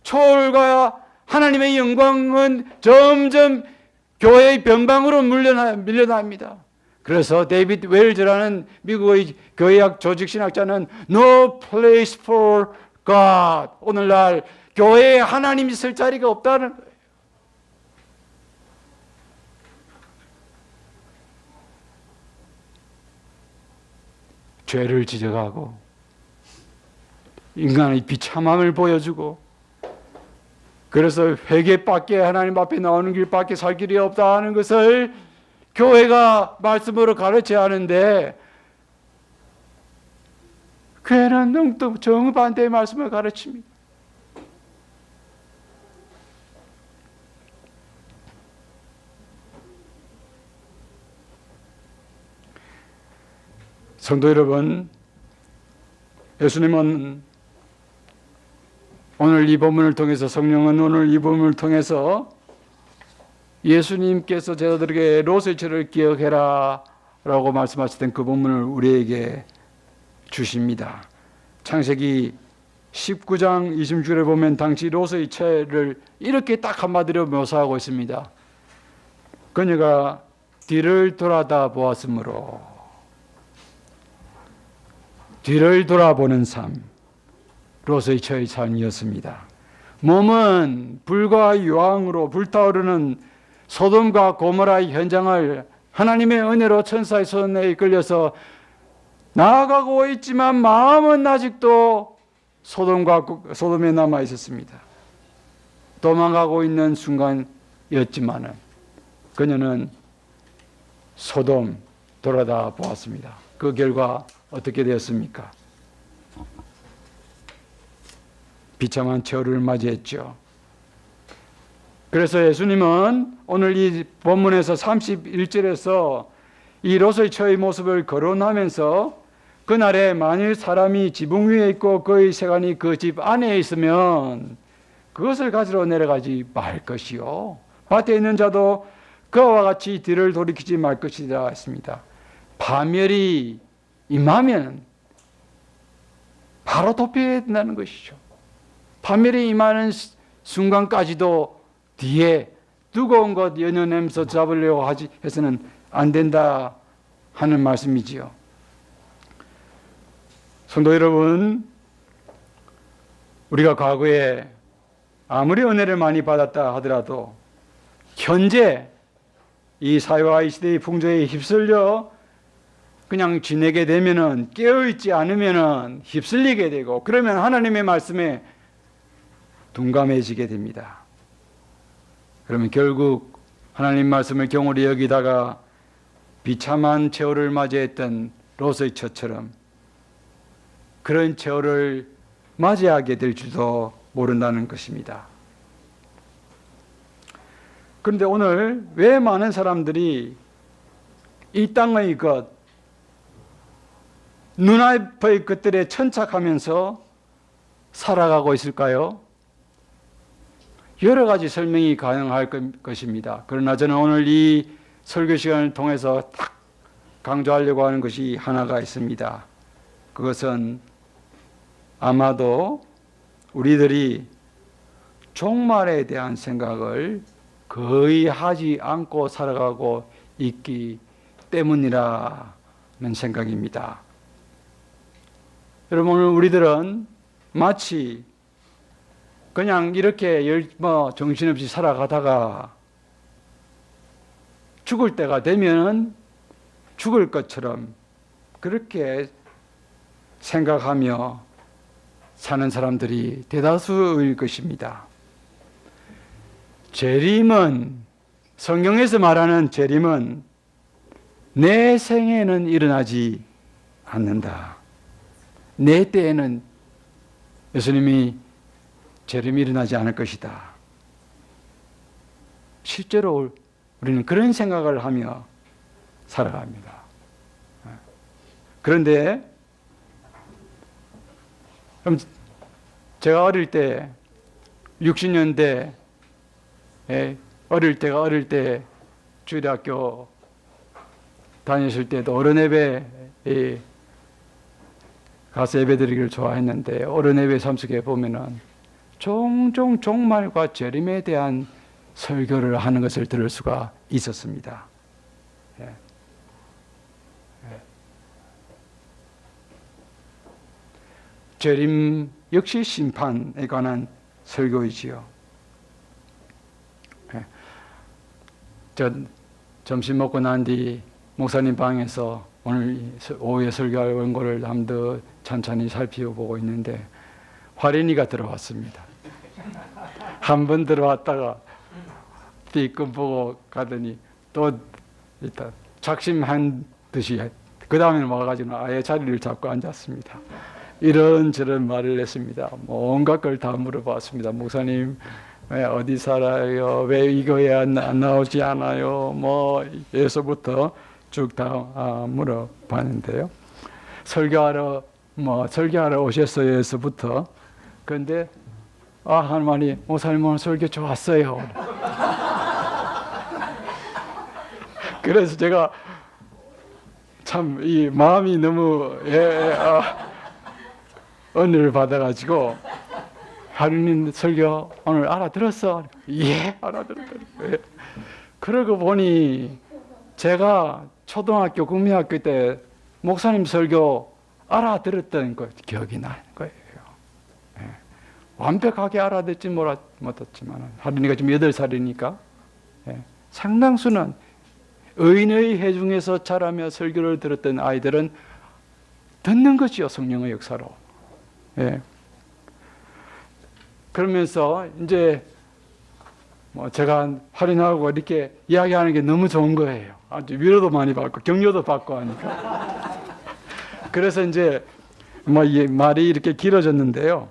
초월과 하나님의 영광은 점점 교회의 변방으로 밀려납니다. 그래서 데이비드 웰즈라는 미국의 교회학 조직신학자는 No place for God, 오늘날 교회에 하나님이 있을 자리가 없다는 거예요. 죄를 지적하고 인간의 비참함을 보여주고, 그래서 회개밖에, 하나님 앞에 나오는 길밖에 살 길이 없다 하는 것을 교회가 말씀으로 가르쳐야 하는데 교회는 너무 정반대의 말씀을 가르칩니다. 성도 여러분, 예수님은 오늘 이 본문을 통해서, 성령은 오늘 이 본문을 통해서 예수님께서 제자들에게 롯의 절을 기억해라 라고 말씀하셨던 그 본문을 우리에게 주십니다. 창세기 19장 26절에 보면 당시 롯의 처를 이렇게 딱 한마디로 묘사하고 있습니다. 그녀가 뒤를 돌아다 보았으므로, 뒤를 돌아보는 삶, 롯의 처의 삶이었습니다. 몸은 불과 유황으로 불타오르는 소돔과 고모라의 현장을 하나님의 은혜로 천사의 손에 이끌려서 나아가고 있지만 마음은 아직도 소돔에 남아 있었습니다. 도망가고 있는 순간이었지만은 그녀는 소돔 돌아다 보았습니다. 그 결과 어떻게 되었습니까? 비참한 최후를 맞이했죠. 그래서 예수님은 오늘 이 본문에서 31절에서 이 롯의 처의 모습을 거론하면서 그날에 만일 사람이 지붕 위에 있고 그의 세간이 그 집 안에 있으면 그것을 가지러 내려가지 말 것이요, 밭에 있는 자도 그와 같이 뒤를 돌이키지 말 것이라 했습니다. 파멸이 임하면 바로 도피해야 된다는 것이죠. 파멸이 임하는 순간까지도 뒤에 뜨거운 것 연연하면서 잡으려고 해서는 안 된다 하는 말씀이지요. 성도 여러분, 우리가 과거에 아무리 은혜를 많이 받았다 하더라도 현재 이 사회와 이 시대의 풍조에 휩쓸려 그냥 지내게 되면은, 깨어있지 않으면은 휩쓸리게 되고, 그러면 하나님의 말씀에 둔감해지게 됩니다. 그러면 결국 하나님 말씀을 경홀히 여기다가 비참한 최후를 맞이했던 롯의 처처럼 그런 최후를 맞이하게 될 줄도 모른다는 것입니다. 그런데 오늘 왜 많은 사람들이 이 땅의 것, 눈앞의 것들에 천착하면서 살아가고 있을까요? 여러 가지 설명이 가능할 것입니다. 그러나 저는 오늘 이 설교 시간을 통해서 딱 강조하려고 하는 것이 하나가 있습니다. 그것은 아마도 우리들이 종말에 대한 생각을 거의 하지 않고 살아가고 있기 때문이라는 생각입니다. 여러분, 오늘 우리들은 마치 그냥 이렇게 정신없이 살아가다가 죽을 때가 되면 죽을 것처럼 그렇게 생각하며 사는 사람들이 대다수일 것입니다. 재림은, 성경에서 말하는 재림은 내 생에는 일어나지 않는다. 내 때에는 예수님이 재림이 일어나지 않을 것이다. 실제로 우리는 그런 생각을 하며 살아갑니다. 그런데 제가 어릴 때 60년대 어릴 때 주일학교 다녔을 때도 어른 예배에 가서 예배드리기를 좋아했는데, 어른 예배 참석해 보면은 종종 종말과 재림에 대한 설교를 하는 것을 들을 수가 있었습니다. 재림 역시 심판에 관한 설교이지요. 점심 먹고 난 뒤 목사님 방에서 오늘 오후에 설교할 원고를 한 번 더 천천히 살펴보고 있는데 화련이가 들어왔습니다. 한 번 들어왔다가 뒤끝 보고 가더니 또 일단 작심한 듯이 그 다음에는 와가지고 아예 자리를 잡고 앉았습니다. 이런저런 말을 했습니다. 온갖 걸 다 물어봤습니다. 목사님, 왜 어디 살아요? 왜 이거에 안 나오지 않아요? 에서부터 쭉 다 물어봤는데요. 설교하러 오셨어요에서부터. 그런데 하나님, 목사님 오늘 설교 좋았어요. 그래서 제가 참 이 마음이 너무 은혜를 받아가지고 하느님 설교 오늘 알아들었어? 예, 알아들었다. 예. 그러고 보니 제가 초등학교, 국민학교 때 목사님 설교 알아들었던 거 기억이 나는 거예요. 예. 완벽하게 알아듣지 못했지만 하느니가 지금 8살이니까 예. 상당수는 의인의 회중에서 자라며 설교를 들었던 아이들은 듣는 것이요, 성령의 역사로. 예. 그러면서 이제 뭐 제가 할인하고 이렇게 이야기하는 게 너무 좋은 거예요. 아주 위로도 많이 받고 격려도 받고 하니까. 그래서 이제 뭐 이 말이 이렇게 길어졌는데요.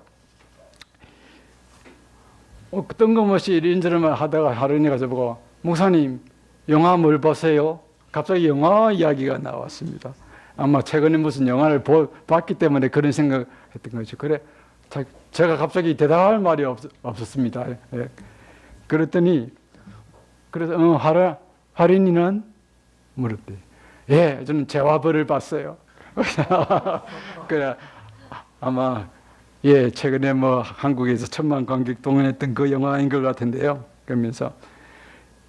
뜬금없이 이런저런 하다가 할인이가 저보고 목사님 영화 뭘 보세요? 갑자기 영화 이야기가 나왔습니다. 아마 최근에 무슨 영화를 봤기 때문에 그런 생각했던 거죠. 그래 제가 갑자기 대답할 말이 없었습니다. 예. 그랬더니 그래서 할인이는 물었대. 예, 저는 죄와벌을 봤어요. 그래 아마 예 최근에 뭐 한국에서 1000만 관객 동원했던 그 영화인 것 같은데요. 그러면서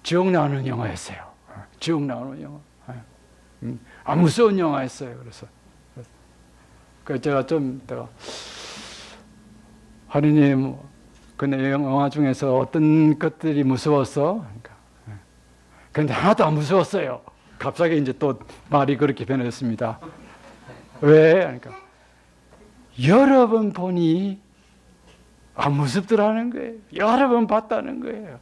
지옥 나오는 영화였어요. 지옥 나오는 영화. 무서운 영화였어요. 그래서 제가 좀 내가 할인님 그 영화 중에서 어떤 것들이 무서웠어? 그런데 하나도 안 무서웠어요. 갑자기 이제 또 말이 그렇게 변했습니다. 왜? 그러니까 여러 번 보니 안 무섭더라는 거예요. 여러 번 봤다는 거예요.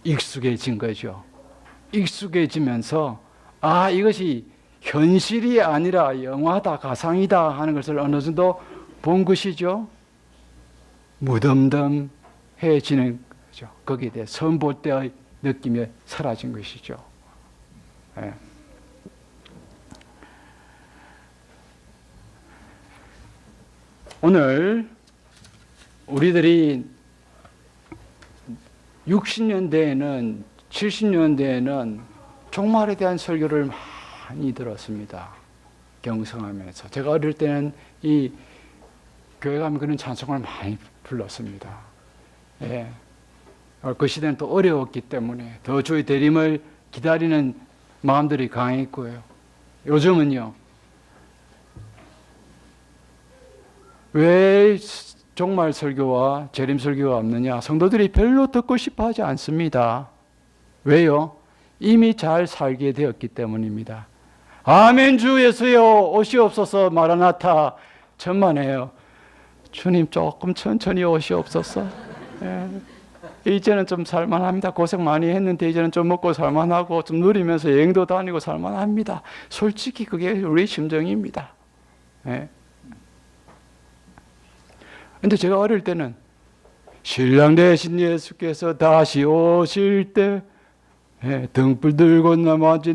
익숙해진 거죠. 익숙해지면서 이것이 현실이 아니라 영화다, 가상이다 하는 것을 어느 정도 본 것이죠. 무덤덤해지는 거죠. 거기에 대해 처음 볼 때의 느낌이 사라진 것이죠. 예. 오늘 우리들이 60년대에는 70년대에는 종말에 대한 설교를 많이 들었습니다. 경성하면서 제가 어릴 때는 이 교회 가면 그런 찬송을 많이 불렀습니다. 예. 그 시대는 또 어려웠기 때문에 더 주의 대림을 기다리는 마음들이 강했고요. 요즘은요. 왜 종말 설교와 재림 설교가 없느냐? 성도들이 별로 듣고 싶어 하지 않습니다. 왜요? 이미 잘 살게 되었기 때문입니다. 아멘 주 예수여 오시옵소서 마라나타 천만에요. 주님 조금 천천히 오시옵소서. 예. 이제는 좀 살만합니다. 고생 많이 했는데 이제는 좀 먹고 살만하고 좀 누리면서 여행도 다니고 살만합니다. 솔직히 그게 우리 심정입니다. 예. 근데 제가 어릴 때는 신랑 되신 예수께서 다시 오실 때 등불 들고 나머지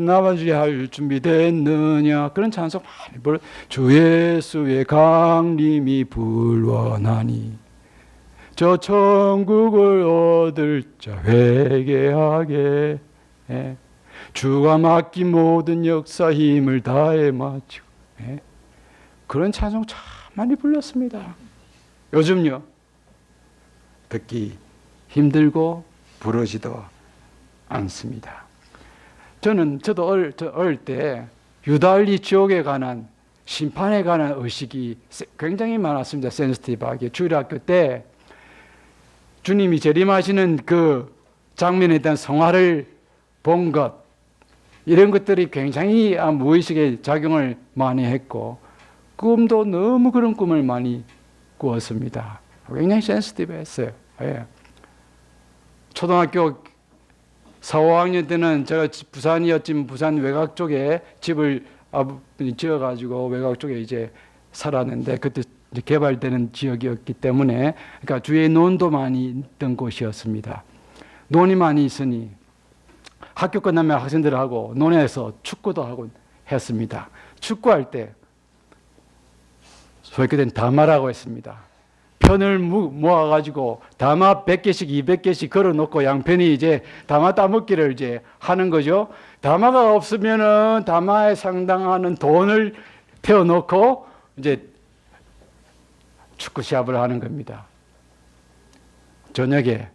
할 준비 됐느냐 그런 찬송 많이 불러. 주 예수의 강림이 불원하니 저 천국을 얻을 자 회개하게 주가 맡긴 모든 역사 힘을 다해 마치고 그런 찬송 참 많이 불렀습니다. 요즘요 듣기 힘들고 부르지도 않습니다. 저도 어릴 때 유달리 지옥에 관한 심판에 관한 의식이 굉장히 많았습니다. 센시티브하게 주일학교 때 주님이 재림하시는 그 장면에 대한 성화를 본 것 이런 것들이 굉장히 무의식의 작용을 많이 했고 꿈도 너무 그런 꿈을 많이 꾸었습니다. 굉장히 센시티브했어요. 예. 초등학교 4, 5학년 때는 제가 부산이었지만 부산 외곽 쪽에 집을 아버님이 지어가지고 외곽 쪽에 이제 살았는데 그때 이제 개발되는 지역이었기 때문에 그러니까 주위에 논도 많이 있던 곳이었습니다. 논이 많이 있으니 학교 끝나면 학생들하고 논에서 축구도 하고 했습니다. 축구할 때 소위 그땐 다마라고 했습니다. 편을 모아가지고 다마 100개씩 200개씩 걸어놓고 양편이 이제 다마 따먹기를 이제 하는 거죠. 다마가 없으면은 다마에 상당하는 돈을 태워놓고 이제 축구 시합을 하는 겁니다. 저녁에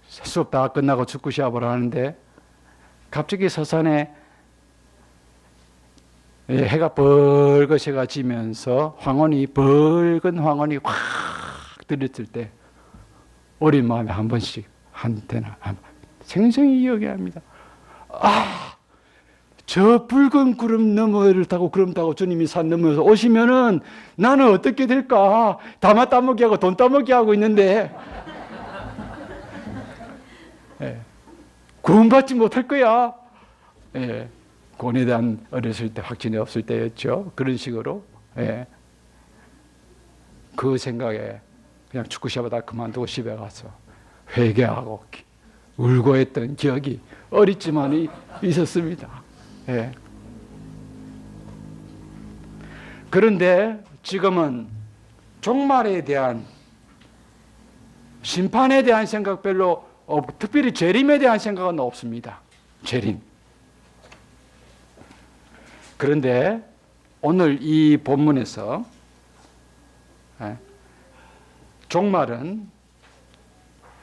수업 다 끝나고 축구 시합을 하는데 갑자기 서산에 해가 벌겋게 지면서 붉은 황혼이 확 들렸을 때 어린 마음에 한 번씩 한때나 생생히 기억합니다. 저 붉은 구름 너머를 타고 구름 타고 주님이 산 넘어서 오시면은 나는 어떻게 될까? 담아 따먹기 하고 돈 따먹기 하고 있는데 구원받지 못할 거야. 구원에 대한 어렸을 때 확신이 없을 때였죠. 그런 식으로 그 생각에 그냥 축구 시합하다 그만두고 집에 가서 회개하고 울고 했던 기억이 어리지만 있었습니다. 그런데 지금은 종말에 대한 심판에 대한 생각 별로 특별히 재림에 대한 생각은 없습니다. 재림. 그런데 오늘 이 본문에서 종말은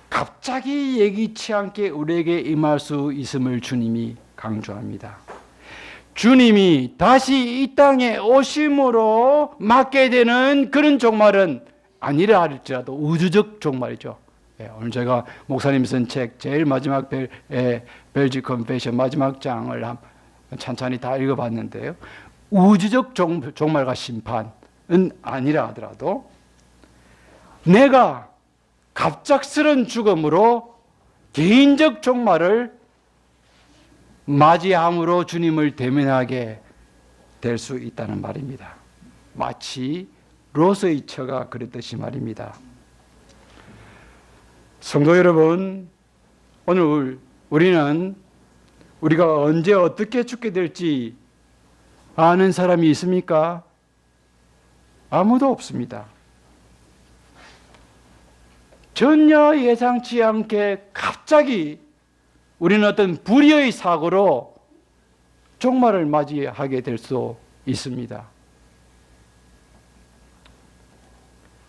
갑자기 예기치 않게 우리에게 임할 수 있음을 주님이 강조합니다. 주님이 다시 이 땅에 오심으로 맞게 되는 그런 종말은 아니라 할지라도 우주적 종말이죠. 오늘 제가 목사님이 쓴 책 제일 마지막 벨지 컨페션 마지막 장을 찬찬히 다 읽어봤는데요. 우주적 종말과 심판은 아니라 하더라도 내가 갑작스런 죽음으로 개인적 종말을 맞이함으로 주님을 대면하게 될 수 있다는 말입니다. 마치 롯의 처가 그랬듯이 말입니다. 성도 여러분, 오늘 우리는 우리가 언제 어떻게 죽게 될지 아는 사람이 있습니까? 아무도 없습니다. 전혀 예상치 않게 갑자기 우리는 어떤 불의의 사고로 종말을 맞이하게 될 수 있습니다.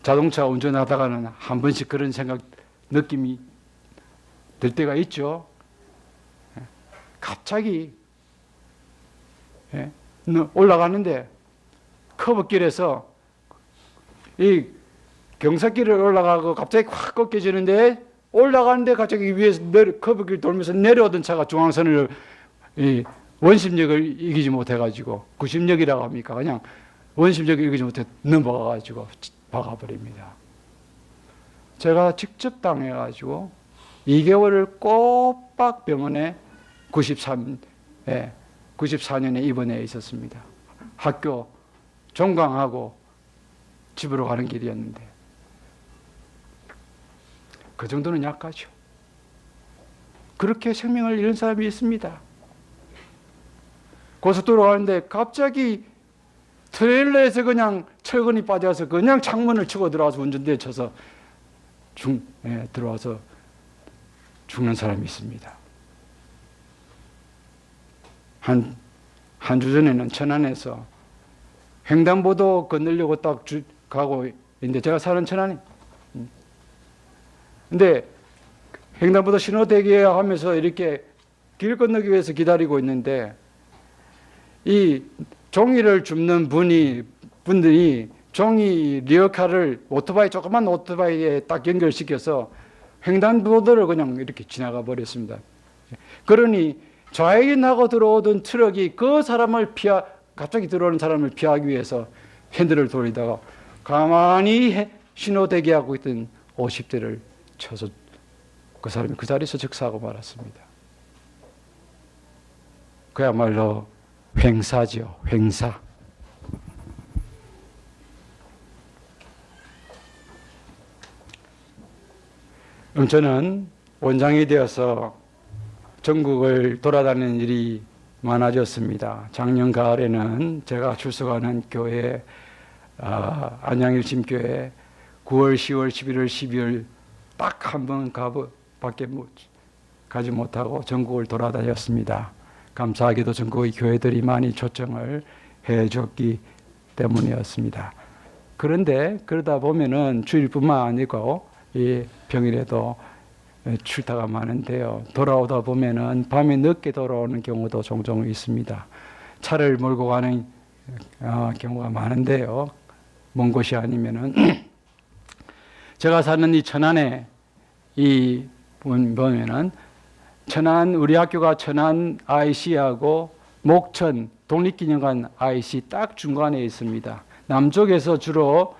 자동차 운전하다가는 한 번씩 그런 느낌이 들 때가 있죠. 갑자기 올라가는데 커브길에서 이 경사길을 올라가고 갑자기 확 꺾여지는데 올라가는데 갑자기 위에서 커브길 돌면서 내려오던 차가 중앙선을 원심력을 이기지 못해가지고 90력이라고 합니까? 그냥 원심력을 이기지 못해 넘어가가지고 박아버립니다. 제가 직접 당해가지고 2개월을 꼬박 병원에 94년에 입원해 있었습니다. 학교 종강하고 집으로 가는 길이었는데 그 정도는 약하죠. 그렇게 생명을 잃은 사람이 있습니다. 고속도로 가는데 갑자기 트레일러에서 그냥 철근이 빠져서 그냥 창문을 치고 들어와서 운전대에 쳐서 들어와서 죽는 사람이 있습니다. 한 주 전에는 천안에서 횡단보도 건너려고 딱 가고 있는데 제가 사는 천안이. 근데 횡단보도 신호 대기하면서 이렇게 길 건너기 위해서 기다리고 있는데 이 종이를 줍는 분들이 종이 리어카를 조그만 오토바이에 딱 연결시켜서 횡단보도를 그냥 이렇게 지나가 버렸습니다. 그러니 좌회전하고 들어오던 트럭이 그 사람을 갑자기 들어오는 사람을 피하기 위해서 핸들을 돌리다가 가만히 신호 대기하고 있던 50대를 쳐서 그 사람이 그 자리에서 즉사하고 말았습니다. 그야말로 횡사죠, 횡사. 저는 원장이 되어서 전국을 돌아다니는 일이 많아졌습니다. 작년 가을에는 제가 출석하는 교회, 안양일침교회 9월, 10월, 11월, 12월 딱 한 번 밖에 가지 못하고 전국을 돌아다녔습니다. 감사하게도 전국의 교회들이 많이 초청을 해줬기 때문이었습니다. 그런데 그러다 보면은 주일뿐만 아니고 이 평일에도 출타가 많은데요. 돌아오다 보면은 밤에 늦게 돌아오는 경우도 종종 있습니다. 차를 몰고 가는 경우가 많은데요. 먼 곳이 아니면은 제가 사는 이 천안에 이 보면은 천안 우리 학교가 천안 IC하고 목천 독립기념관 IC 딱 중간에 있습니다. 남쪽에서 주로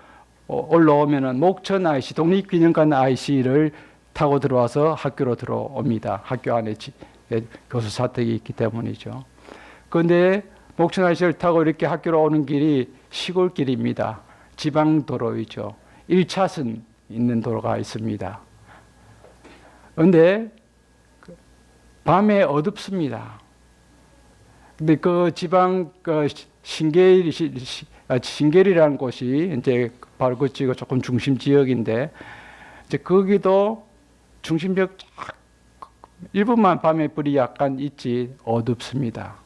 올라오면은 목천 IC 독립기념관 IC를 타고 들어와서 학교로 들어옵니다. 학교 안에 교수 사택이 있기 때문이죠. 그런데 목천 IC를 타고 이렇게 학교로 오는 길이 시골길입니다. 지방 도로이죠. 1차선 있는 도로가 있습니다. 그런데 밤에 어둡습니다. 근데 그 지방 신계리라는 곳이 이제 바로 그 지역 조금 중심 지역인데 이제 거기도 중심지역 일부만 밤에 불이 약간 있지 어둡습니다.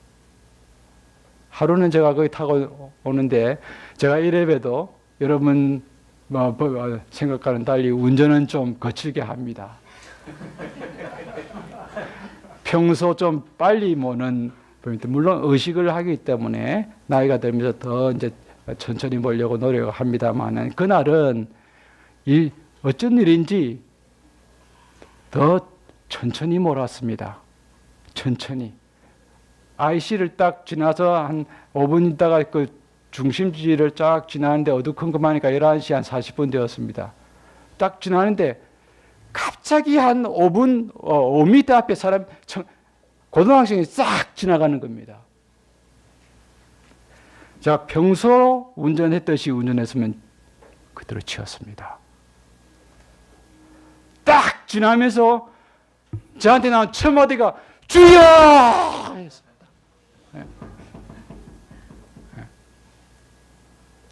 하루는 제가 거기 타고 오는데 제가 이래봬도 여러분 생각과는 달리 운전은 좀 거칠게 합니다. 평소 좀 빨리 모는 물론 의식을 하기 때문에 나이가 들면서 더 이제 천천히 몰려고 노력을 합니다만은 그날은 어쩐 일인지 더 천천히 몰았습니다. 천천히. IC를 딱 지나서 한 5분 있다가 그 중심지를 쫙 지나는데 어두컴컴하니까 11시 한 40분 되었습니다. 딱 지나는데 갑자기 한 5m 앞에 사람, 고등학생이 싹 지나가는 겁니다. 자, 평소 운전했듯이 운전했으면 그대로 치웠습니다. 딱 지나면서 저한테 나온 첫 마디가 주여! 했습니다. 네. 네.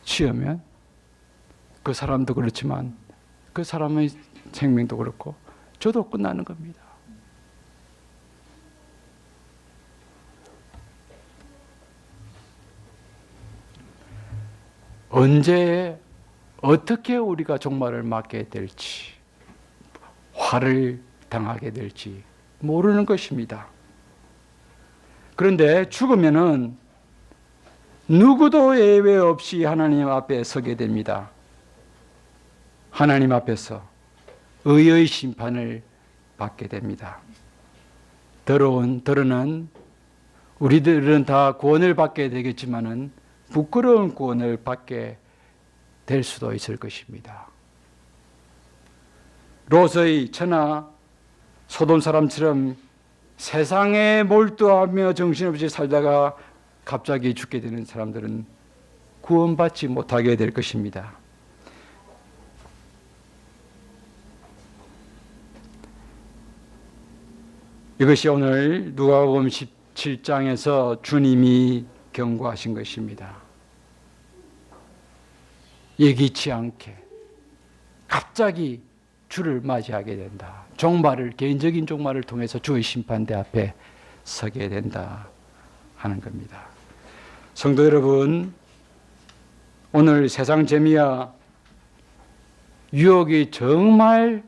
치우면 그 사람도 그렇지만 그 사람의 생명도 그렇고 저도 끝나는 겁니다. 언제 어떻게 우리가 종말을 맞게 될지 화를 당하게 될지 모르는 것입니다. 그런데 죽으면은 누구도 예외 없이 하나님 앞에 서게 됩니다. 하나님 앞에서 의의 심판을 받게 됩니다. 더러는 우리들은 다 구원을 받게 되겠지만은 부끄러운 구원을 받게 될 수도 있을 것입니다. 롯의 처나 소돔 사람처럼 세상에 몰두하며 정신없이 살다가 갑자기 죽게 되는 사람들은 구원받지 못하게 될 것입니다. 이것이 오늘 누가복음 17장에서 주님이 경고하신 것입니다. 예기치 않게 갑자기 주를 맞이하게 된다. 개인적인 종말을 통해서 주의 심판대 앞에 서게 된다 하는 겁니다. 성도 여러분, 오늘 세상 재미와 유혹이 정말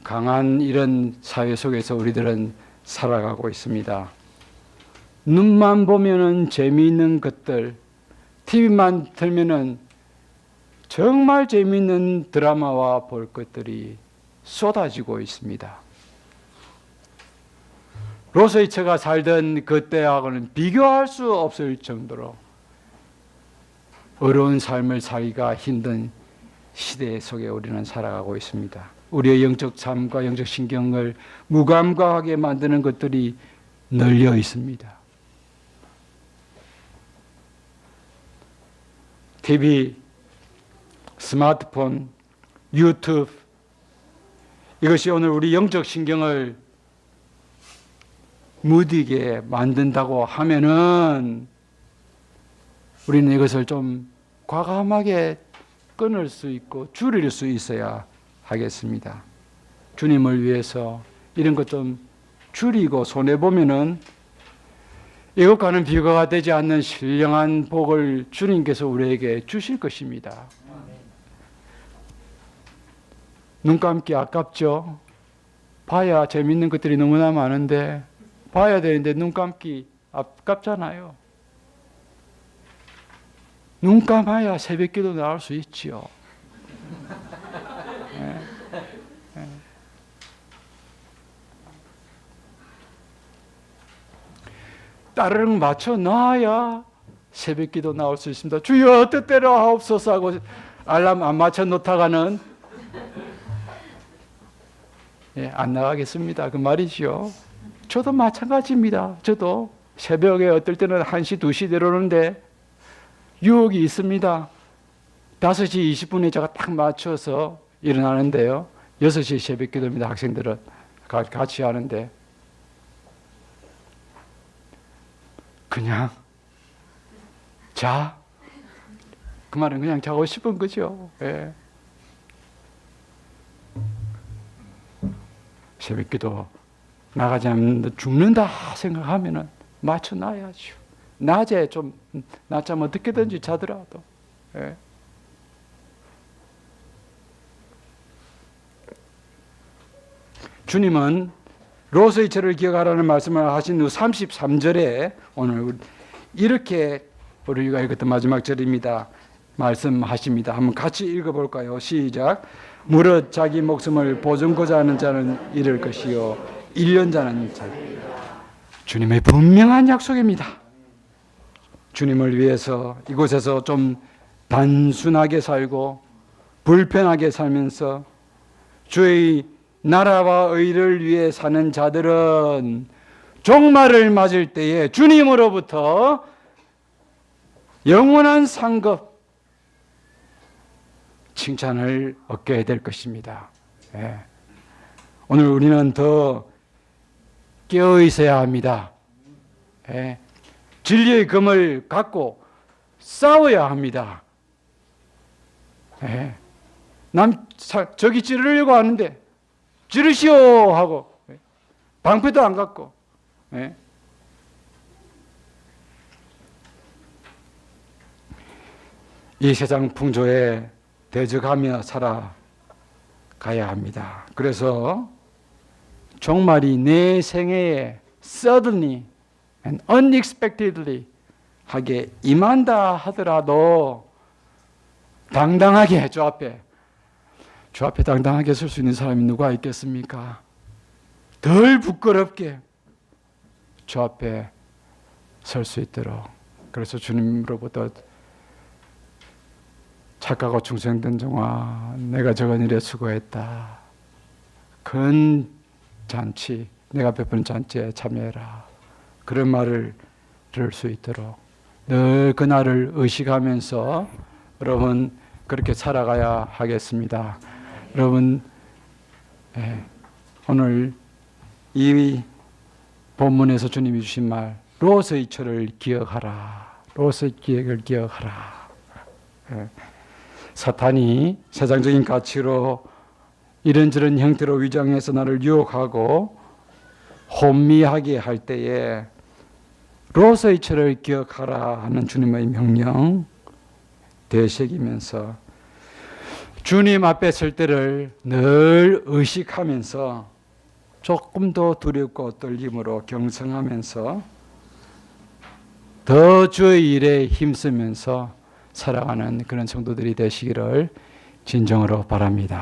강한 이런 사회 속에서 우리들은 살아가고 있습니다. 눈만 보면은 재미있는 것들, TV만 틀면은 정말 재미있는 드라마와 볼 것들이 쏟아지고 있습니다. 롯의 처가 살던 그때하고는 비교할 수 없을 정도로 어려운 삶을 살기가 힘든 시대 속에 우리는 살아가고 있습니다. 우리의 영적 삶과 영적 신경을 무감각하게 만드는 것들이 널려 있습니다. TV, 스마트폰, 유튜브, 이것이 오늘 우리 영적 신경을 무디게 만든다고 하면은 우리는 이것을 좀 과감하게 끊을 수 있고 줄일 수 있어야 하겠습니다. 주님을 위해서 이런 것 좀 줄이고 손해보면은 이것과는 비교가 되지 않는 신령한 복을 주님께서 우리에게 주실 것입니다. 눈 감기 아깝죠? 봐야 재밌는 것들이 너무나 많은데 봐야 되는데 눈 감기 아깝잖아요. 눈 감아야 새벽기도 나올 수 있지요. 네. 네. 따르릉 맞춰 놔야 새벽기도 나올 수 있습니다. 주여 뜻대로 하옵소서 하고 알람 안 맞춰 놓다가는 안 나가겠습니다. 그 말이죠. 저도 마찬가지입니다. 저도 새벽에 어떨 때는 1시, 2시 내려오는데 유혹이 있습니다. 5시 20분에 제가 딱 맞춰서 일어나는데요. 6시 새벽 기도입니다. 학생들은 같이 하는데 그냥 자. 그 말은 그냥 자고 싶은 거죠. 예. 새벽 기도 나가지 않는다 죽는다 생각하면은 맞춰놔야죠. 낮에 좀 낮잠 어떻게든지 자더라도. 예. 주님은 롯의 죄를 기억하라는 말씀을 하신 후 33절에 오늘 이렇게 우리가 읽었던 마지막 절입니다. 말씀하십니다. 한번 같이 읽어볼까요? 시작. 무릇 자기 목숨을 보존고자 하는 자는 잃을 것이요 1년 자는 자. 주님의 분명한 약속입니다. 주님을 위해서 이곳에서 좀 단순하게 살고 불편하게 살면서 주의 나라와 의를 위해 사는 자들은 종말을 맞을 때에 주님으로부터 영원한 상급 칭찬을 얻게 될 것입니다. 예. 오늘 우리는 더 깨어 있어야 합니다. 예. 진리의 검을 갖고 싸워야 합니다. 예. 저기 찌르려고 하는데 찌르시오 하고 방패도 안 갖고 예. 이 세상 풍조에 대적하며 살아가야 합니다. 그래서 종말이 내 생애에 suddenly and unexpectedly 하게 임한다 하더라도 당당하게 주 앞에 당당하게 설 수 있는 사람이 누가 있겠습니까? 덜 부끄럽게 주 앞에 설 수 있도록. 그래서 주님으로부터 착하고 충성된 종아, 내가 저건 일에 수고했다. 큰 잔치, 내가 베푼 잔치에 참여해라. 그런 말을 들을 수 있도록 늘 그날을 의식하면서 여러분 그렇게 살아가야 하겠습니다. 여러분 오늘 이 본문에서 주님이 주신 말 롯의 철을 기억하라. 롯의 기억을 기억하라. 사탄이 세상적인 가치로 이런저런 형태로 위장해서 나를 유혹하고 혼미하게 할 때에 롯의 철을 기억하라 하는 주님의 명령 되새기면서 주님 앞에 설 때를 늘 의식하면서 조금 더 두렵고 떨림으로 경성하면서 더 주의 일에 힘쓰면서 살아가는 그런 성도들이 되시기를 진정으로 바랍니다.